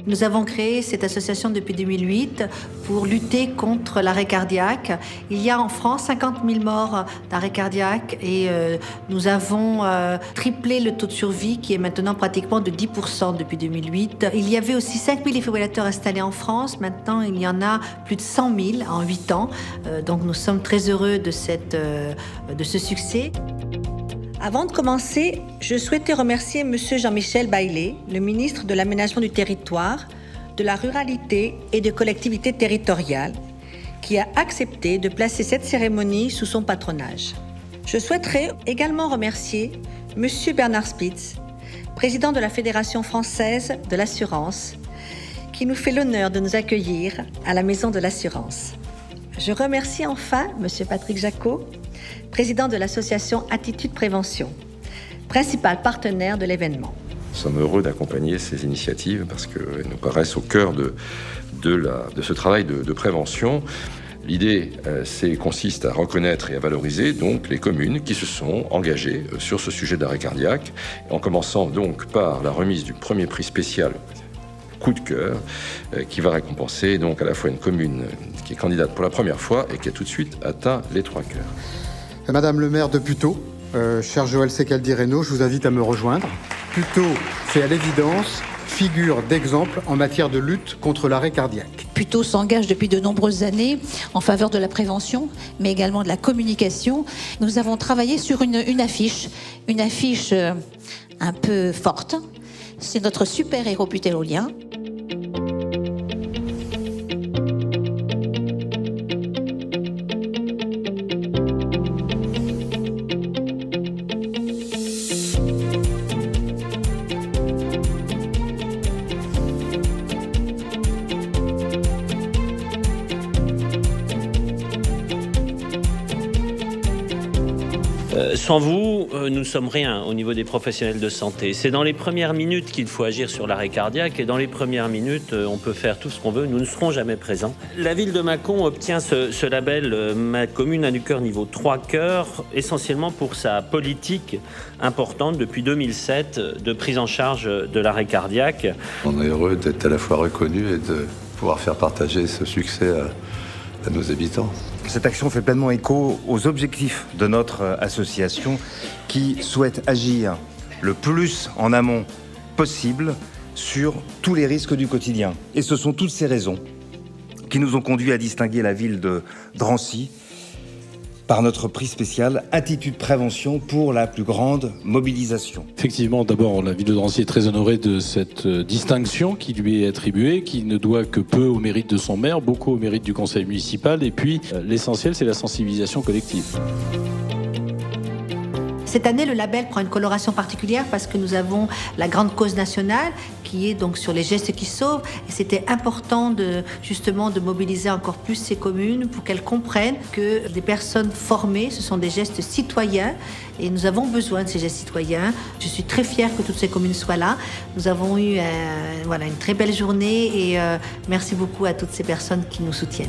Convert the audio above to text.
Nous avons créé cette association depuis 2008 pour lutter contre l'arrêt cardiaque. Il y a en France 50 000 morts d'arrêt cardiaque et nous avons triplé le taux de survie qui est maintenant pratiquement de 10% depuis 2008. Il y avait aussi 5 000 défibrillateurs installés en France. Maintenant, il y en a plus de 100 000 en 8 ans. Donc nous sommes très heureux de ce succès. Avant de commencer, je souhaitais remercier M. Jean-Michel Bailey, le ministre de l'Aménagement du Territoire, de la Ruralité et de Collectivités Territoriales, qui a accepté de placer cette cérémonie sous son patronage. Je souhaiterais également remercier M. Bernard Spitz, président de la Fédération française de l'assurance, qui nous fait l'honneur de nous accueillir à la Maison de l'Assurance. Je remercie enfin M. Patrick Jacot, président de l'association Attitude Prévention, principal partenaire de l'événement. Nous sommes heureux d'accompagner ces initiatives parce qu'elles nous paraissent au cœur de ce travail de prévention. L'idée consiste à reconnaître et à valoriser donc les communes qui se sont engagées sur ce sujet d'arrêt cardiaque, en commençant donc par la remise du premier prix spécial coup de cœur, qui va récompenser donc à la fois une commune qui est candidate pour la première fois et qui a tout de suite atteint les 3 cœurs. Madame le maire de Puteaux, cher Joël Secaldi-Reynaud, je vous invite à me rejoindre. Puteaux fait à l'évidence figure d'exemple en matière de lutte contre l'arrêt cardiaque. Puteaux s'engage depuis de nombreuses années en faveur de la prévention, mais également de la communication. Nous avons travaillé sur une affiche un peu forte. C'est notre super-héros putélolien. Sans vous, nous ne sommes rien au niveau des professionnels de santé. C'est dans les premières minutes qu'il faut agir sur l'arrêt cardiaque et dans les premières minutes, on peut faire tout ce qu'on veut. Nous ne serons jamais présents. La ville de Mâcon obtient ce label Ma commune a du cœur niveau 3 cœurs, essentiellement pour sa politique importante depuis 2007 de prise en charge de l'arrêt cardiaque. On est heureux d'être à la fois reconnu et de pouvoir faire partager ce succès à nos habitants. Cette action fait pleinement écho aux objectifs de notre association qui souhaite agir le plus en amont possible sur tous les risques du quotidien. Et ce sont toutes ces raisons qui nous ont conduits à distinguer la ville de Drancy par notre prix spécial Attitude Prévention pour la plus grande mobilisation. Effectivement, d'abord, la ville de Drancy est très honorée de cette distinction qui lui est attribuée, qui ne doit que peu au mérite de son maire, beaucoup au mérite du conseil municipal, et puis l'essentiel, c'est la sensibilisation collective. Cette année, le label prend une coloration particulière parce que nous avons la grande cause nationale qui est donc sur les gestes qui sauvent. Et c'était important justement de mobiliser encore plus ces communes pour qu'elles comprennent que des personnes formées, ce sont des gestes citoyens et nous avons besoin de ces gestes citoyens. Je suis très fière que toutes ces communes soient là. Nous avons eu une très belle journée et merci beaucoup à toutes ces personnes qui nous soutiennent.